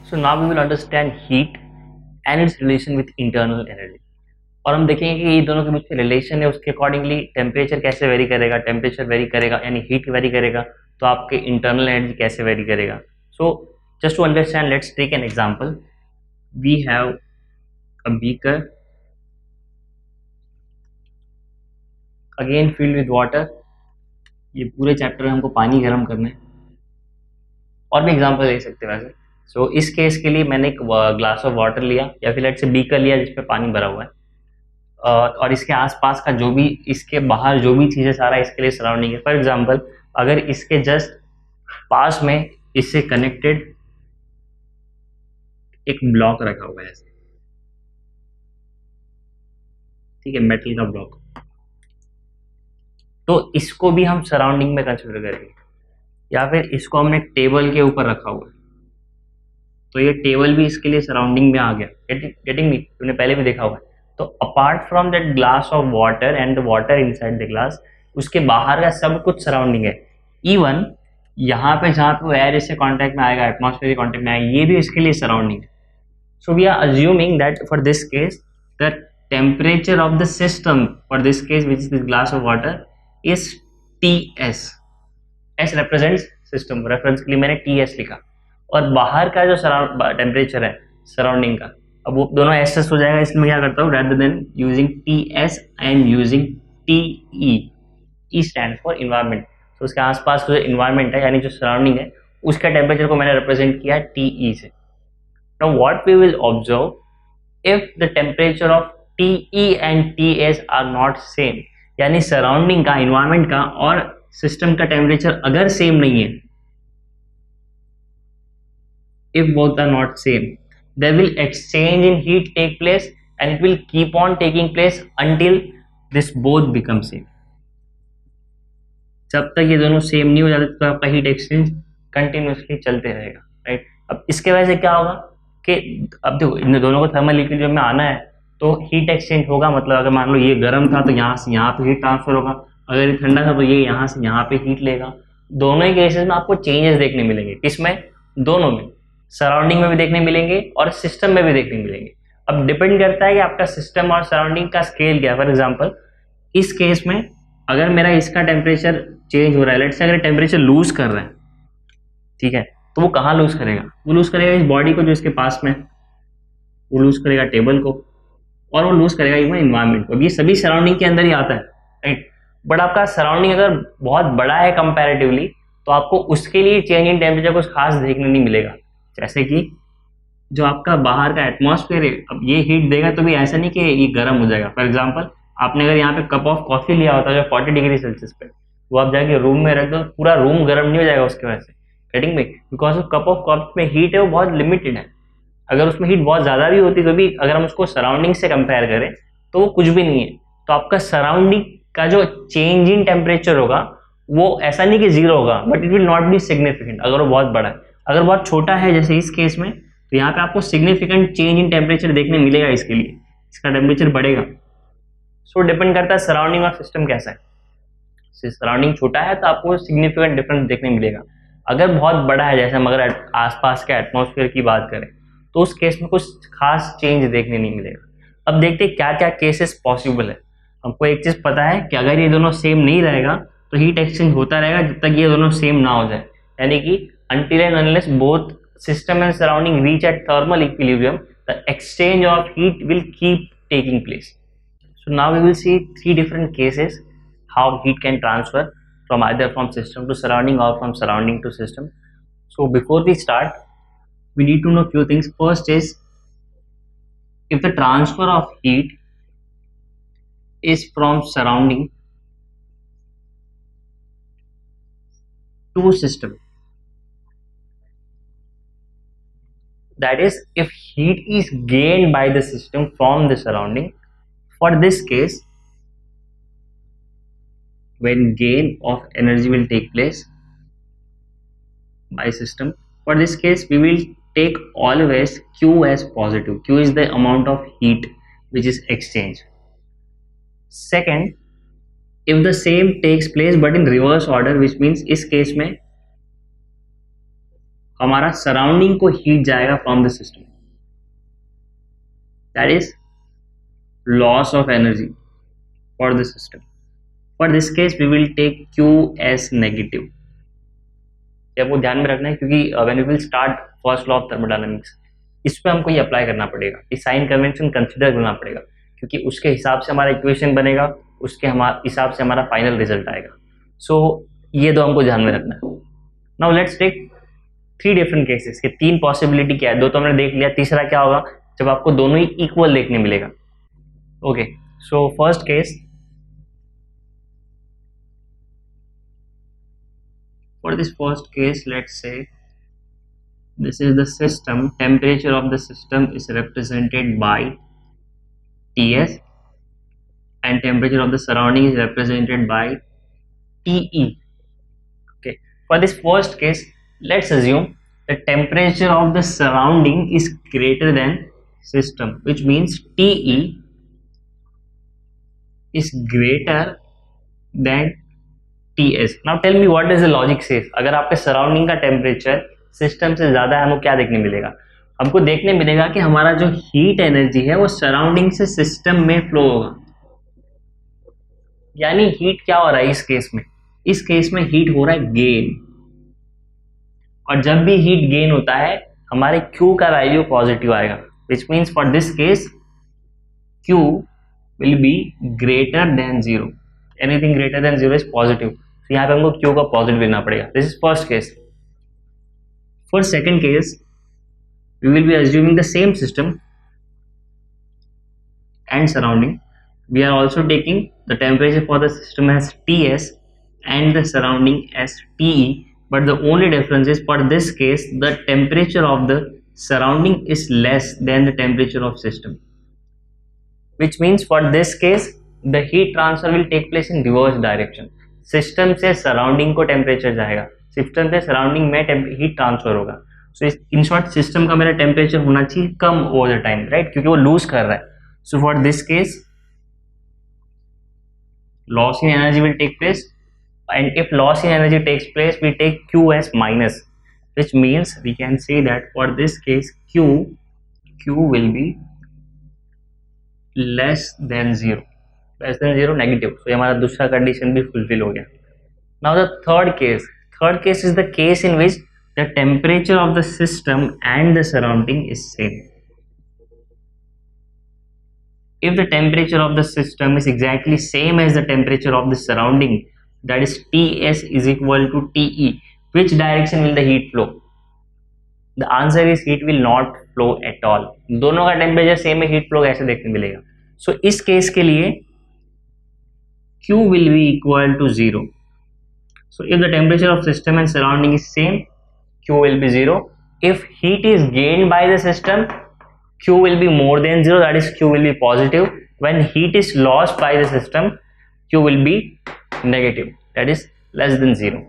So now we will understand heat and its relation with internal energy. और हम देखेंगे कि ये दोनों के बीच में रिलेशन है, उसके अकॉर्डिंगली टेम्परेचर कैसे वेरी करेगा, टेम्परेचर वेरी करेगा यानी हीट वेरी करेगा, तो आपके इंटरनल एनर्जी कैसे वेरी करेगा. So just to understand, let's take an example. We have a beaker again filled with water. ये पूरे चैप्टर में हमको पानी गर्म करना है. और भी एग्जांपल ले सकते हैं वैसे. सो इस केस के लिए मैंने एक ग्लास ऑफ वाटर लिया या फिर लेट्स से बीकर लिया जिसमें पानी भरा हुआ है, और इसके आसपास का जो भी, इसके बाहर जो भी चीज़ें सारा इसके लिए सराउंडिंग है. फॉर एग्जांपल अगर इसके जस्ट पास में इससे कनेक्टेड एक ब्लॉक रखा हुआ है ऐसे, ठीक है, मेटल का ब्लॉक, तो इसको भी हम सराउंडिंग में कंसिडर करेंगे. या फिर इसको हमने टेबल के ऊपर रखा हुआ है, तो ये टेबल भी इसके लिए सराउंडिंग में आ गया. Getting me? तुमने पहले भी देखा हुआ है. तो apart from that glass of water and the water inside the glass, उसके बाहर का सब कुछ सराउंडिंग है. इवन यहाँ पे जहाँ पे एयर इससे कांटेक्ट में आएगा, एटमॉस्फेयर के कांटेक्ट में आएगा, ये भी इसके लिए सराउंडिंग है. So we are assuming that for this case the temperature of the system for this case which is this glass of water is Ts. S represents system, reference के लिए मैंने Ts लिखा. और बाहर का जो टेम्परेचर है सराउंडिंग का, अब वो दोनों एस हो जाएगा, इसलिए मैं क्या करता हूँ, rather than using Ts I am using Te. E stand for environment. तो उसके आसपास जो इन्वायरमेंट है यानी जो सराउंडिंग है उसका टेम्परेचर को मैंने रिप्रेजेंट किया Te से. Now what we will observe, if the temperature of Te and Ts are not same, यानी सराउंडिंग का, इन्वायरमेंट का और सिस्टम का टेम्परेचर अगर सेम नहीं है, if both are not same, there will exchange in heat take place and it will keep on taking place until this both become same. जब तक ये दोनों सेम नहीं हो जाते तो आपका हीट एक्सचेंज कंटिन्यूसली चलते रहेगा, राइट. अब इसके वजह से क्या होगा कि अब देखो इन दोनों को थर्मल इक्विलिब्रियम में आना है तो हीट एक्सचेंज होगा. मतलब अगर मान लो ये गर्म था तो यहाँ से यहाँ पे हीट ट्रांसफर होगा, अगर ये ठंडा था तो ये यहाँ से यहाँ पे हीट लेगा. दोनों ही केसेस में आपको चेंजेस देखने मिलेंगे. किसमें? दोनों में, सराउंडिंग में भी देखने मिलेंगे और सिस्टम में भी देखने मिलेंगे. अब डिपेंड करता है कि आपका सिस्टम और सराउंडिंग का स्केल क्या है. फॉर एग्जांपल इस केस में अगर मेरा इसका टेम्परेचर चेंज हो रहा है, लेट्स से अगर टेम्परेचर लूज कर रहा है, ठीक है, तो वो कहाँ लूज करेगा? वो लूज करेगा इस बॉडी को जो इसके पास में, वो लूज करेगा टेबल को, और वो लूज करेगा इवन इन्वायरमेंट को. ये सभी सराउंडिंग के अंदर ही आता है, राइट. बट आपका सराउंडिंग अगर बहुत बड़ा है कंपैरेटिवली, तो आपको उसके लिए चेंज इन टेम्परेचर कुछ खास देखने नहीं मिलेगा. जैसे कि जो आपका बाहर का एटमॉस्फेयर है, अब ये हीट देगा तो भी ऐसा नहीं कि ये गर्म हो जाएगा. फॉर एग्जांपल आपने अगर यहाँ पे कप ऑफ कॉफी लिया होता है जो 40 डिग्री सेल्सियस पे, वो आप जाके रूम में रख दो, पूरा रूम गर्म नहीं हो जाएगा उसकी वजह से. Getting me? Because cup of coffee में हीट है वो बहुत लिमिटेड है. अगर उसमें हीट बहुत ज़्यादा भी होती तो भी अगर हम उसको सराउंडिंग से कंपेयर करें तो वो कुछ भी नहीं है. तो आपका सराउंडिंग का जो चेंज इन टेम्परेचर होगा वो ऐसा नहीं कि जीरो होगा, but it will not be significant अगर वो बहुत बड़ा है. अगर बहुत छोटा है जैसे इस केस में, तो यहाँ पे आपको सिग्निफिकेंट चेंज इन टेम्परेचर देखने मिलेगा. इसके लिए इसका टेम्परेचर बढ़ेगा. सो डिपेंड करता है सराउंडिंग और सिस्टम कैसा है. सराउंडिंग छोटा है तो आपको सिग्निफिकेंट डिफरेंस देखने मिलेगा. अगर बहुत बड़ा है, जैसे हम अगर आसपास के एटमॉस्फेयर की बात करें, तो उस केस में कुछ खास चेंज देखने नहीं मिलेगा. अब देखते हैं क्या क्या केसेस पॉसिबल है. हमको एक चीज़ पता है कि अगर ये दोनों सेम नहीं रहेगा तो हीट एक्सचेंज होता रहेगा जब तक ये दोनों सेम ना हो जाए, यानी कि until and unless both system and surrounding reach at thermal equilibrium, the exchange of heat will keep taking place. So now we will see 3 different cases how heat can transfer from either from system to surrounding or from surrounding to system. So before we start, we need to know few things. First is, if the transfer of heat is from surrounding to system, that is if heat is gained by the system from the surrounding, for this case when gain of energy will take place by system, for this case we will take always Q as positive. Q is the amount of heat which is exchanged. Second, if the same takes place but in reverse order, which means इस case में हमारा surrounding को heat जाएगा from the system, that is loss of energy for the system. For this case we will take Q as negative. वो ध्यान में रखना है क्योंकि when we will start first law of thermodynamics, इस पे हमको ये अप्लाई करना पड़ेगा, इस साइन कन्वेंशन कंसिडर करना पड़ेगा, क्योंकि उसके हिसाब से हमारा इक्वेशन बनेगा, उसके हिसाब से हमारा फाइनल रिजल्ट आएगा. सो ये दो हमको ध्यान में रखना है. Now let's take 3 different cases. ये 3 पॉसिबिलिटी क्या है, 2 तो हमने देख लिया, तीसरा क्या होगा जब आपको दोनों ही इक्वल देखने मिलेगा. Okay, so first case, for this first case, let's say this is the system, temperature of the system is represented by Ts and temperature of the surrounding is represented by Te. Okay, for this first case, let's assume the temperature of the surrounding is greater than system, which means Te is greater than Ts. Now tell me what does the logic says. अगर आपके surrounding का temperature system से ज्यादा है, हमको क्या देखने मिलेगा? हमको देखने मिलेगा कि हमारा जो हीट एनर्जी है वो सराउंडिंग से सिस्टम में फ्लो होगा. यानी हीट क्या हो रहा है इस केस में? इस केस में हीट हो रहा है गेन, और जब भी हीट गेन होता है हमारे Q का वैल्यू पॉजिटिव आएगा, which means for this case Q will be greater than 0. Anything greater than 0 is positive. तो यहाँ पे हमको Q का पॉजिटिव लेना पड़ेगा. This is first case. For second case we will be assuming the same system and surrounding. We are also taking the temperature for the system as Ts and the surrounding as Te, but the only difference is for this case the temperature of the surrounding is less than the temperature of system, which means for this case the heat transfer will take place in reverse direction. System से surrounding को temperature जाएगा, system से surrounding में heat transfer होगा. सो in short system का मेरा temperature होना चाहिए कम ओवर द टाइम, राइट, क्योंकि वो लूज कर रहा है. So for this case loss in energy will take place, and if loss in energy takes place we take Q as minus, which means we can say that for this case Q will be less than 0, negative. So हमारा दूसरा condition भी fulfil हो गया. Now the third case is the case in which the temperature of the system and the surrounding is same. If the temperature of the system is exactly same as the temperature of the surrounding, that is Ts is equal to Te, which direction will the heat flow? The answer is heat will not flow at all. दोनों का temperature same है, heat flow कैसे देखने मिलेगा? सो इस case के लिए Q will be equal to 0. So if the temperature of system and surrounding is same, Q will be 0. If heat is gained by the system, Q will be more than 0, that is Q will be positive. When heat is lost by the system, Q will be negative, that is less than 0.